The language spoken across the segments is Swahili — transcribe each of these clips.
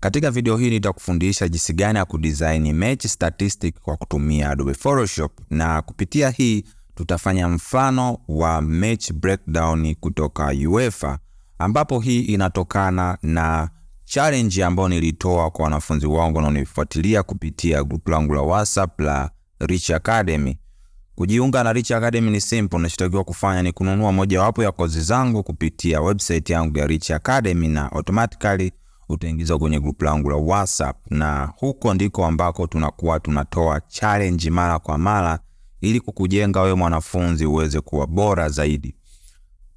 Katika video hii nitakufundisha jinsi gani ya kudesign match statistic kwa kutumia Adobe Photoshop, na kupitia hii tutafanya mfano wa match breakdown kutoka UEFA, ambapo hii inatokana na challenge ambayo nilitoa kwa wanafunzi wangu na unifuatilia kupitia group langu la WhatsApp la Richstar Academy. Kujiunga na Richstar Academy ni simple. Unachotakiwa kufanya ni kununua moja wapo ya kozi zangu kupitia website yangu ya Richstar Academy, na automatically utaingizwa kwenye group langu la WhatsApp, na huko ndiko ambako tunakuwa tunatoa challenge mara kwa mara ili kukujenga wewe mwanafunzi uweze kuwa bora zaidi.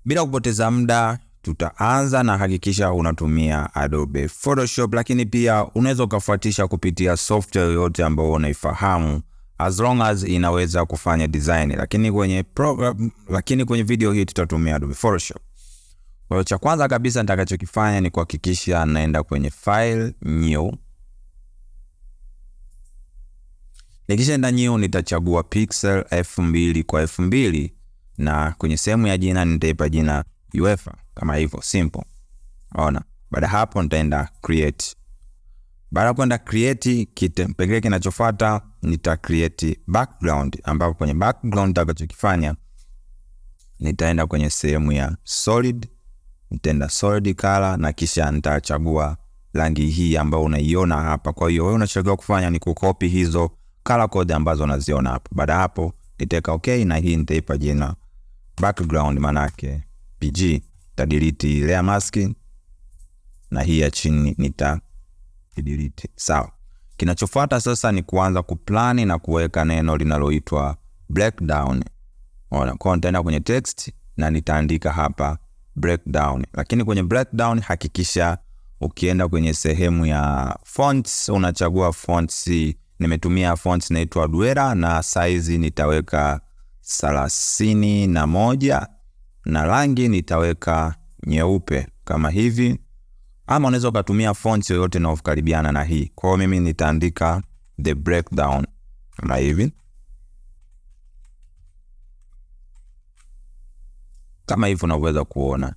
Bila kupoteza muda, tutaanza na hakikisha unatumia Adobe Photoshop, lakini pia unaweza kufuatisha kupitia software yoyote ambayo unaifahamu as long as inaweza kufanya design, lakini kwenye video hii tutatumia Adobe Photoshop. Kwa hiyo cha kwanza kabisa nitakachokifanya ni kuhakikisha naenda kwenye file new. Nikishaenda new nitachagua pixel f2 kwa f2, na kwenye sehemu ya jina nitaipa jina UEFA kama hivyo, simple. Ona, baada hapo nitaenda create. Baada kwenda create, pekee kinachofuata nita create background, ambapo kwenye background nitakachokifanya nitaenda kwenye sehemu ya solid, nitaenda solid color, na kisha nitachagua rangi hii ambayo unaiona hapa. Kwa hiyo wewe unachagua kufanya ni kucopy hizo color code ambazo unaziona hapa. Baada hapo nitaweka okay, na hii nitaipa jina background, maana yake PG. Nita delete layer mask, na hii ya chini nita delete. Sawa. Kinachofuata sasa ni kuanza kuplani na kuweka neno linaloitwa breakdown. Ona, kwa nitaenda kwenye text na nitaandika hapa breakdown. Lakini kwenye breakdown hakikisha ukienda kwenye sehemu ya fonts unachagua fonts. Nimetumia fonts inaitwa Duera, na size nitaweka 31 na rangi nitaweka nyeupe kama hivi, ama unaweza ukatumia fonts yoyote na ukaribiana na hii. Kwa hiyo mimi nitaandika the breakdown kama hivi. Kama hivyo unaweza kuona,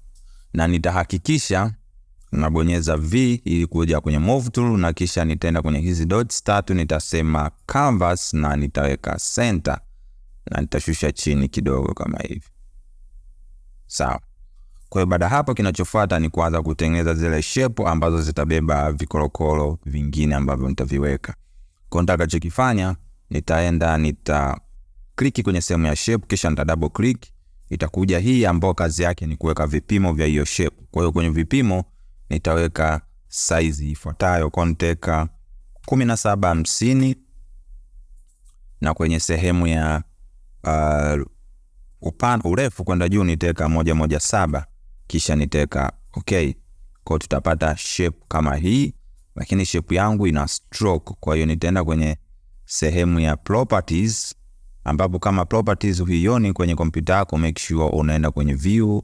na nitahakikisha nabonyeza V ili kuja kwenye move tool, na kisha nitaenda kwenye hizi dots tatu, nitasema canvas na nitaweka center, na nitashusha chini kidogo kama hivi. Sawa. Kwa hiyo baada hapo kinachofuata ni kuanza kutengeneza zile shape ambazo zitabeba vikorokoro vingine ambavyo nitaviweka. Kwa nitakachokifanya nita click kwenye sehemu ya shape, kisha nita double click. Itakuja hii ambayo kazi yake ni kuweka vipimo vya hiyo shape. Kwa hiyo kwenye vipimo nitaweka size ifuatayo, nitaweka 1750, na kwenye sehemu ya upana urefu kwenda juu nitaweka 117, kisha nitaweka okay. Kwa tutapata shape kama hii, lakini shape yangu ina stroke. Kwa hiyo nitaenda kwenye sehemu ya properties, ambapo kama properties huioni kwenye kompyuta yako, make sure unaenda kwenye view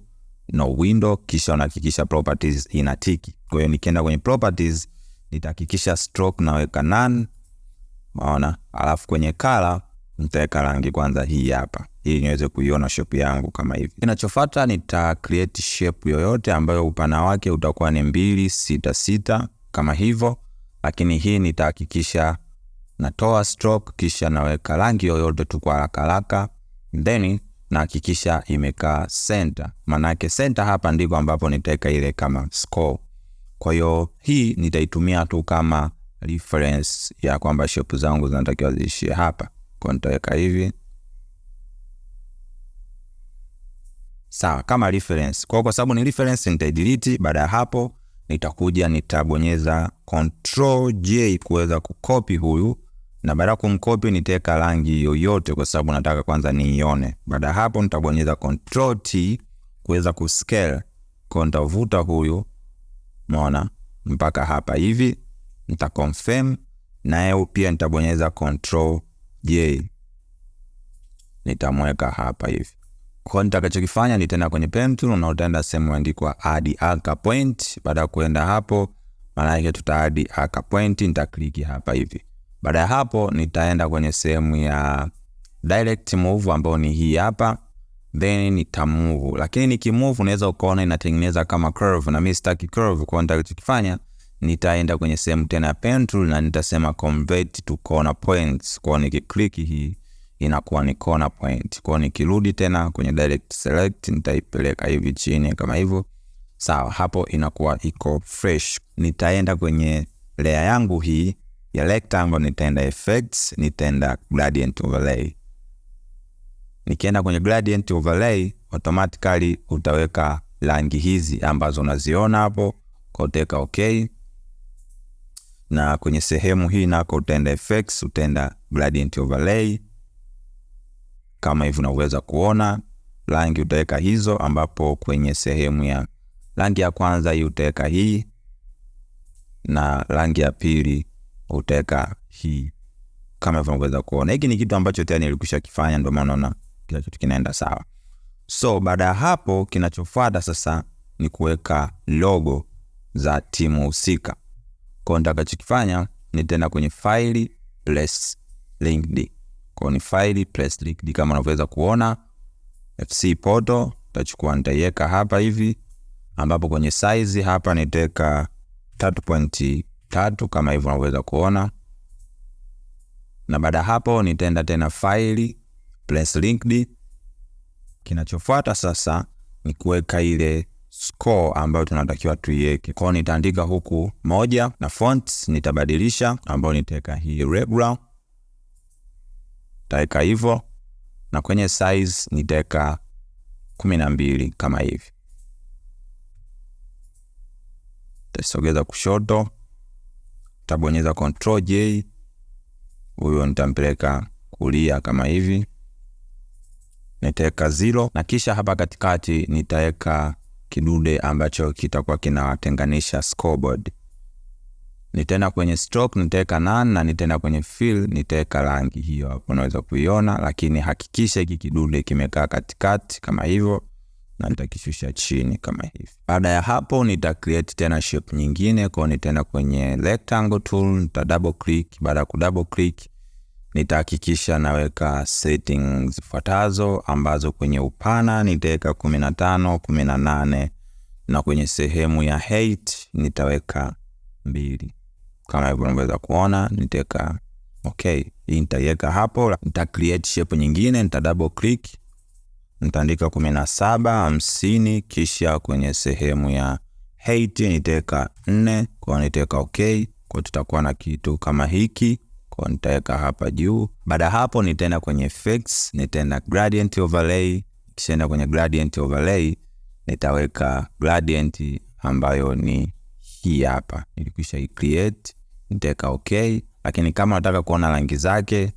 na window, kisha unahakikisha properties ina tiki. Kwa hiyo nikienda kwenye properties nitahakikisha stroke naweka none. Maana alafu kwenye color nitaweka rangi kwanza hii hapa ili niweze kuiona shape yangu kama hivi. Kinachofuata nita create shape yoyote ambayo upana wake utakuwa ni 266 kama hivyo, lakini hii nitahakikisha natoa stroke, kisha naweka rangi yoyote tu kwa haraka, then nahakikisha imekaa center. Maana yake center hapa ndiko ambapo nitaweka ile kama score. Kwa hiyo hii nitaitumia tu kama reference ya kwamba shape zangu zinatakiwa ziishie hapa. Kwa nitaweka hivi. Sawa, kama reference. Kwa sababu ni reference nitaidelete. Baada ya hapo nitakuja nitabonyeza Control J kuweza kucopy huyu, na baada ya kumcopy nitaweka rangi yoyote kwa sababu nataka kwanza niione. Baada ya hapo nitabonyeza Control T kuweza kuscale. Kwa nitavuta huyu, umeona, mpaka hapa hivi. Nita confirm, na yeye pia nitabonyeza Control J, nitamweka hapa hivi. Kwa nitakachokifanya nitaenda kwenye pen tool na utaenda sehemu imeandikwa add anchor point. Baada ya kuenda hapo, maana yake tuta add anchor point, nita click hapa hivi. Baada ya hapo nitaenda kwenye sehemu ya direct move ambayo ni hii hapa, then nita move. Lakini nikimove unaweza ukaona inatengeneza kama curve, na mimi sitaki curve. Kwa nitakachokifanya nitaenda kwenye sehemu tena ya pen tool na nitasema convert to corner points. Kwa nikiklik hii inakuwa ni corner point. Kwa nikirudi tena kwenye direct select nitaipeleka hivi chini kama hivyo. Sawa, hapo inakuwa iko fresh. Nitaenda kwenye layer yangu hii ya rectangle, nitaenda effects, nitaenda gradient overlay. Nikienda kwenye gradient overlay, automatically utaweka rangi hizi ambazo unaziona hapo. Kwa utaweka okay. Na kwenye sehemu hii nako utaenda effects, utaenda gradient overlay. Kama hivi unaweza kuona rangi utaweka hizo, ambapo kwenye sehemu ya rangi ya kwanza hii utaweka hii na rangi ya pili utaweka hii. Kama hivi unaweza kuona. Hiki ni kitu ambacho tayari nilikwisha kifanya, ndio maana unaona kila kitu kinaenda sawa. So baada ya hapo kinachofuata sasa ni kuweka logo za timu husika. Kwa nitakachokifanya nitaenda kwenye file place linked. Kwa ni file place linked kama unavyoweza kuona. FC photo tutachukua nitaiweka hapa hivi, ambapo kwenye size hapa nitaweka 3.3 kama hivyo unaweza kuona. Na baada hapo nitaenda tena file place linked. Kinachofuata sasa ni kuweka ile score ambayo tunatakiwa tuiweke. Kwa nitaandika huku 1 na font nitabadilisha, ambayo nitaweka hii regular. Nitaweka hivyo, na kwenye size nitaweka 12 kama hivi. Nitasogeza kushoto, nitabonyeza Ctrl J, huyo nitampeleka kulia kama hivi. Nitaweka 0 na kisha hapa katikati nitaweka kidude ambacho kitakuwa kinawatenganisha scoreboard. Nitaenda kwenye stroke nitaweka none, na nitaenda kwenye fill nitaweka rangi hiyo hapo unaweza kuiona, lakini hakikisha hiki kidude kimekaa katikati kama hivyo, na nitakishusha chini kama hivi. Baada ya hapo nita create tena shape nyingine. Kwa nitaenda kwenye rectangle tool, nita double click. Baada ya ku double click nitahakikisha naweka settings zifuatazo, ambazo kwenye upana nitaweka 15, 18, na kwenye sehemu ya height nitaweka 2. Kama hivyo unaweza kuona nitaweka okay. Hii nitaiweka hapo. Nita create shape nyingine, nita double click, nitaandika 17, 50, kisha kwenye sehemu ya height nitaweka 4. Kwa nitaweka okay. Kwa tutakuwa na kitu kama hiki. Kwa nitaweka hapa juu. Baada hapo nitaenda kwenye effects, nitaenda gradient overlay. Kisha kwenye gradient overlay nitaweka gradient ambayo ni hii hapa. Nilikwisha create, nitaweka okay. Lakini kama nataka kuona rangi zake,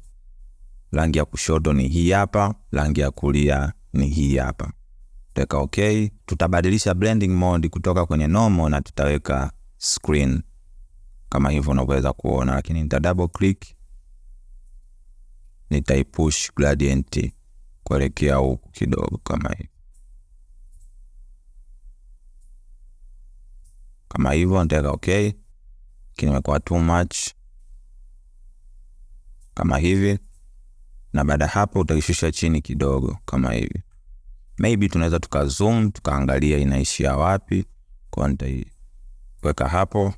rangi ya kushoto ni hii hapa, rangi ya kulia ni hii hapa. Nitaweka okay. Tutabadilisha blending mode kutoka kwenye normal na tutaweka screen kama hivyo unaweza kuona, lakini nita double click, nitaipush gradient kuelekea huku kidogo kama hivi. Kama hivyo nitaweka okay. Kimekuwa too much kama hivi, na baada hapo utakishusha chini kidogo kama hivi. Maybe tunaweza tukazoom tukaangalia inaishia wapi. Kwa nitaiweka hapo,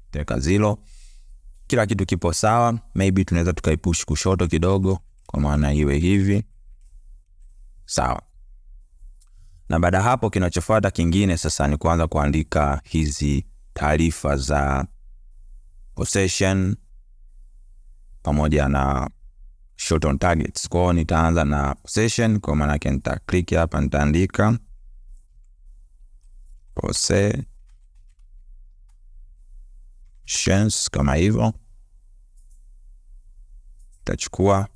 nitaweka 0. Kila kitu kipo sawa. Maybe tunaweza tukaipush kushoto kidogo, kwa maana iwe hivi. Sawa. Na baada hapo kinachofuata kingine sasa ni kuanza kuandika hizi taarifa za possession pamoja na shot on targets. Kwa nitaanza na possession, kwa maana yake nita click hapa, nitaandika possessions kama hivyo. Nitachukua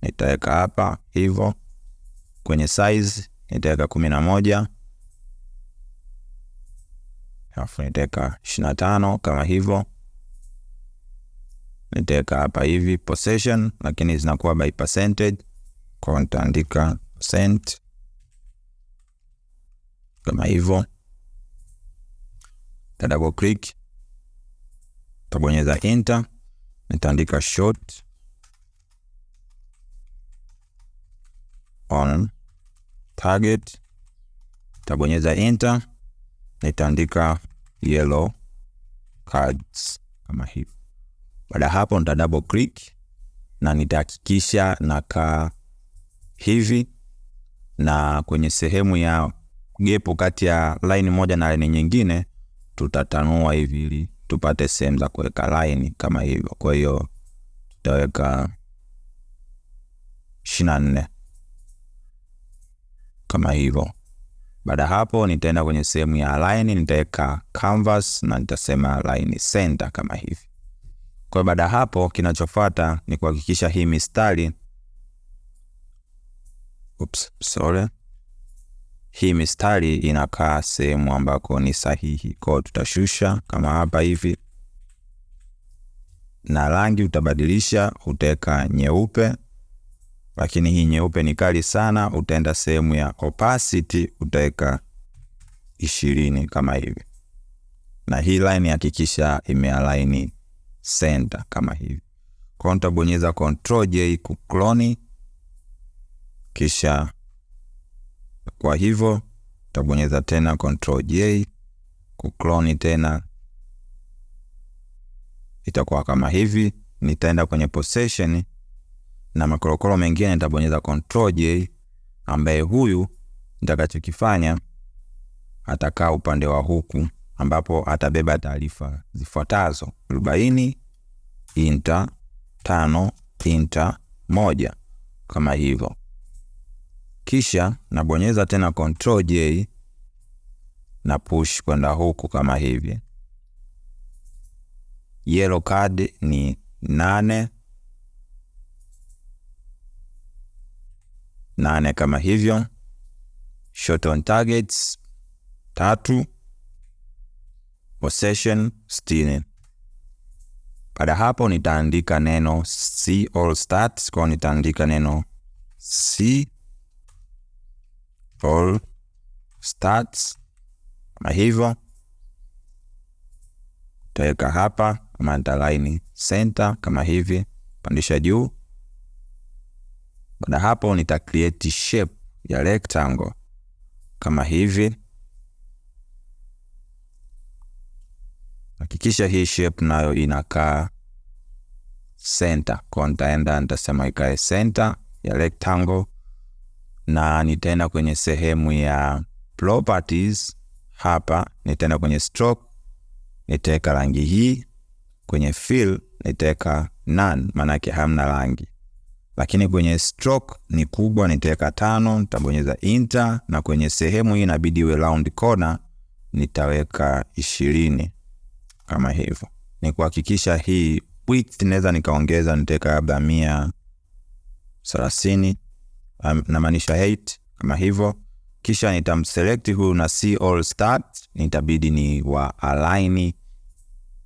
nitaweka hapa hivyo. Kwenye size nitaweka 11, alafu nitaweka 25 kama hivyo. Nitaweka hapa hivi possession, lakini zinakuwa by percentage. Kwa nitaandika percent kama hivyo. Nita double click, tabonyeza enter, nitaandika shot on target, tabonyeza enter, nitaandika yellow cards kama hivi. Baada hapo nita double click na nitahakikisha nakaa hivi, na kwenye sehemu ya gap kati ya line moja na line nyingine tutatanua hivi ili tupate sehemu za kuweka line kama hivyo. Kwa hiyo tutaweka 24 kama hivyo. Baada hapo nitaenda kwenye sehemu ya line, nitaweka canvas na nitasema line center kama hivi. Kwa baada hapo kinachofuata ni kuhakikisha hii mistari hii mistari inakaa sehemu ambako ni sahihi. Kwa tutashusha kama hapa hivi, na rangi utabadilisha, utaweka nyeupe, lakini hii nyeupe ni kali sana, utaenda sehemu ya opacity, utaweka 20 kama hivi. Na hii line hakikisha imealign center kama hivi. Kwa nitabonyeza Ctrl J kuclone, kisha kwa hivyo utabonyeza tena Ctrl J kuclone tena, itakuwa kama hivi. Nitaenda kwenye position na makorokoro mengine nitabonyeza Ctrl J, ambaye huyu nitakachokifanya atakaa upande wa huku, ambapo atabeba taarifa zifuatazo: 40 enter 5 enter 1 kama hivyo. Kisha nabonyeza tena Ctrl J na push kwenda huku kama hivi. Yellow card ni 8 kama hivyo. Shot on targets 3, possession 60. Baada hapo nitaandika neno see all stats. Kwa nitaandika neno see all stats kama hivyo. Taweka hapa kama nitaline center kama hivi, pandisha juu. Baada hapo nita create shape ya rectangle kama hivi. Hakikisha hii shape nayo inakaa center. Kwa nitaenda nitasema ikae center ya rectangle, na nitaenda kwenye sehemu ya properties hapa, nitaenda kwenye stroke, nitaweka rangi hii. Kwenye fill nitaweka none, maana yake hamna rangi. Lakini kwenye stroke ni kubwa, nitaweka 5, nitabonyeza enter, na kwenye sehemu hii inabidi iwe round corner, nitaweka 20 kama hivyo. Ni kuhakikisha hii width naweza nikaongeza, nitaweka labda 130 na maanisha 8 kama hivyo. Kisha nitamselect huyu na see all start, nitabidi ni wa align.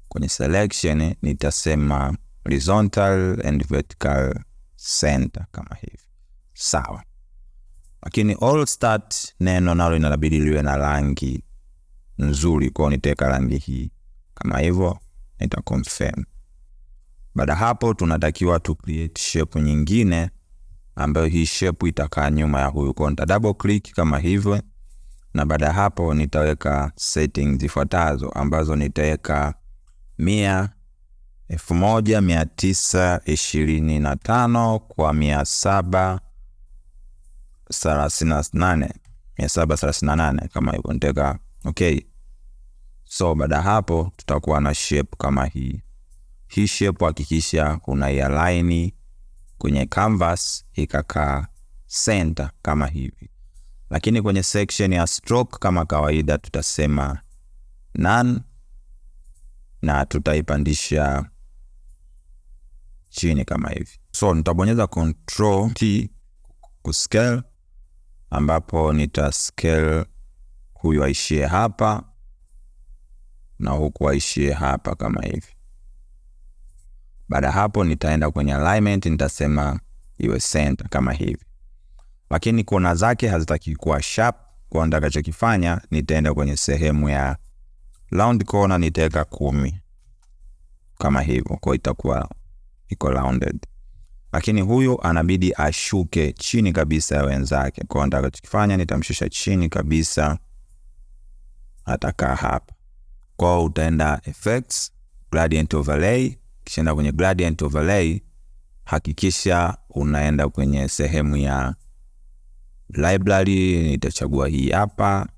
Kwenye selection nitasema horizontal and vertical center kama hivi. Sawa. Lakini all start neno nalo inabidi liwe na rangi nzuri, kwa nitaweka rangi hii kama hivyo, nita confirm. Baada hapo tunatakiwa tu create shape nyingine, ambayo hii shape itakaa nyuma ya huyu. Kwa nita double click kama hivyo, na baada hapo nitaweka settings zifuatazo, ambazo nitaweka 1925 kwa 738 kama hivyo, nitaweka okay. So baada hapo tutakuwa na shape kama hii. Hii shape hakikisha unaialign kwenye canvas ikakaa center kama hivi. Lakini kwenye section ya stroke kama kawaida tutasema none, na tutaipandisha chini kama hivi. So nitabonyeza Ctrl T kuscale, ambapo nita scale huyu aishie hapa na huku aishie hapa kama hivi. Baada hapo nitaenda kwenye alignment, nitasema iwe center kama hivi. Lakini kona zake hazitaki kuwa sharp, kwa nitakachokifanya nitaenda kwenye sehemu ya round corner, nitaweka 10 kama hivyo, kwa itakuwa iko rounded. Lakini huyu anabidi ashuke chini kabisa ya wenzake, kwa nitakachokifanya nitamshusha chini kabisa, atakaa hapa Kwa utaenda effects, gradient overlay, kisha enda kwenye gradient overlay, hakikisha unaenda kwenye sehemu ya library, nitachagua hii hapa.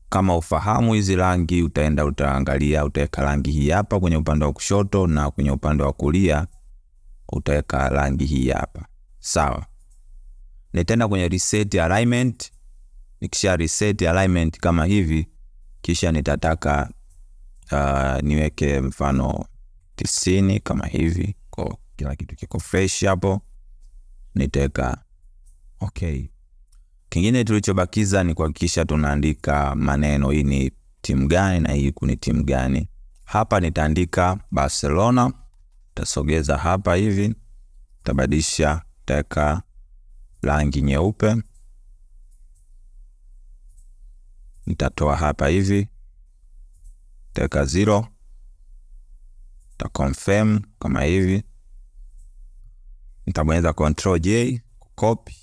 Kama ufahamu hizi rangi, utaangalia utaweka rangi hii hapa kwenye upande wa kushoto, na kwenye upande wa kulia utaweka rangi hii hapa. Sawa. Nitaenda kwenye reset alignment. Nikisha reset alignment kama hivi, kisha nitataka niweke mfano 90 kama hivi, kwa kila kitu kiko fresh hapo. Nitaweka okay. Kingine tulichobakiza ni kuhakikisha tunaandika maneno, hii ni timu gani na hii ni timu gani. Hapa nitaandika Barcelona, tasogeza hapa hivi, tabadilisha, taka rangi nyeupe, nitatoa hapa hivi, taka 0, ta confirm kama hivi, nitabonyeza Ctrl J copy,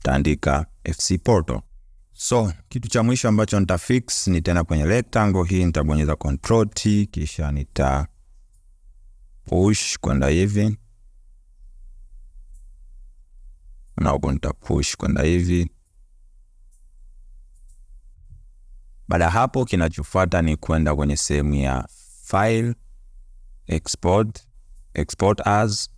taandika FC Porto. So kitu cha mwisho ambacho nitafix, nitaenda kwenye rectangle hii, nitabonyeza Ctrl T, kisha nita push kwenda hivi, na hapo nita push kwenda hivi. Baada hapo kinachofuata ni kwenda kwenye sehemu ya file, export as.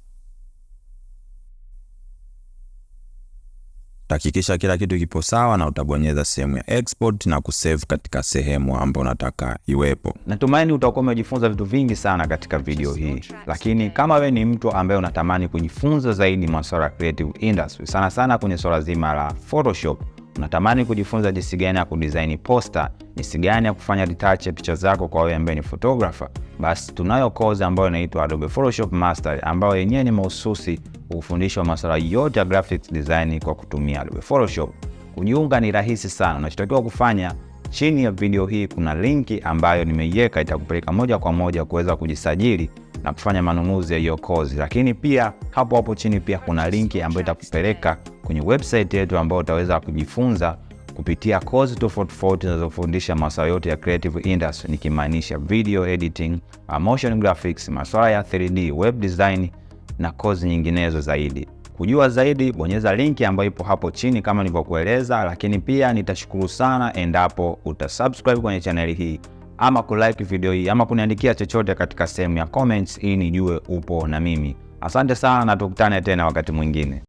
Hakikisha kila kitu kipo sawa, na utabonyeza sehemu ya export na kusave katika sehemu ambayo unataka iwepo. Natumaini utakuwa umejifunza vitu vingi sana katika video hii. Lakini kama wewe ni mtu ambaye unatamani kujifunza zaidi masuala ya creative industry, sana sana kwenye swala zima la Photoshop, unatamani kujifunza jinsi gani ya kudesign poster, jinsi gani ya kufanya retouch ya picha zako kwa wewe ambaye ni photographer, basi tunayo course ambayo inaitwa Adobe Photoshop Master, ambayo yenyewe ni mahususi kufundisha masuala yote ya graphics design kwa kutumia Adobe Photoshop. Kujiunga ni rahisi sana. Unachotakiwa kufanya, chini ya video hii kuna linki ambayo nimeiweka, itakupeleka moja kwa moja kuweza kujisajili na kufanya manunuzi ya hiyo course. Lakini pia hapo chini pia kuna linki ambayo itakupeleka kwenye website yetu ambayo utaweza kujifunza kupitia course tofauti zinazofundisha masuala yote ya creative industry, nikimaanisha video editing, motion graphics, masuala ya 3D, web design na course nyinginezo zaidi. Kujua zaidi, bonyeza linki ambayo ipo hapo chini kama nilivyokueleza. Lakini pia nitashukuru sana endapo utasubscribe kwenye channel hii, ama kulike video hii, ama kuniandikia chochote katika sehemu ya comments ili nijue upo na mimi. Asante sana, na tukutane tena wakati mwingine.